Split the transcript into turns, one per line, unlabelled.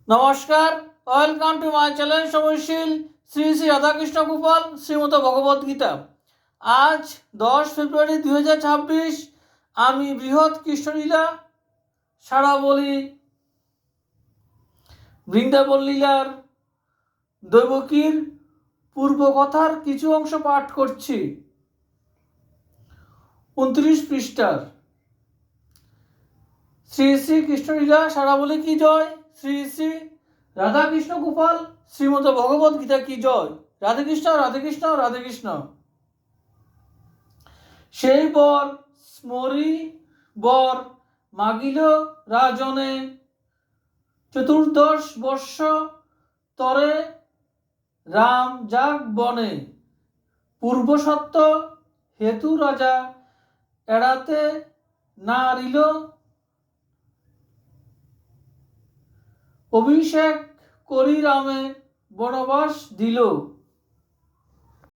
নমস্কার, welcome to my channel সময়শীল শ্রী শ্রী রাধাকৃষ্ণ গোপাল শ্রীমত ভগবদ গীতা। আজ 10 ফেব্রুয়ারি 2026। আমি বৃহৎ কৃষ্ণলীলা সারাবলি বৃন্দাবন লীলার দৈবকীর পূর্বকথার কিছু অংশ পাঠ করছি। 29 পৃষ্ঠার। শ্রী শ্রী কৃষ্ণলীলা সারাবলি কি জয়, শ্রী শ্রী রাধাকৃষ্ণ গোপাল শ্রীমত ভগবদ গীতা কি জয়। রাধে কৃষ্ণ রাধে কৃষ্ণ রাধে কৃষ্ণ। সেই বর স্মরি বর মাগিল রাজনে, 14 বর্ষ তরে রাম যাগ বনে। পূর্বসত্য হেতু রাজা এড়াতে না রিল, অভিষেক করি রামে বনবাস দিল।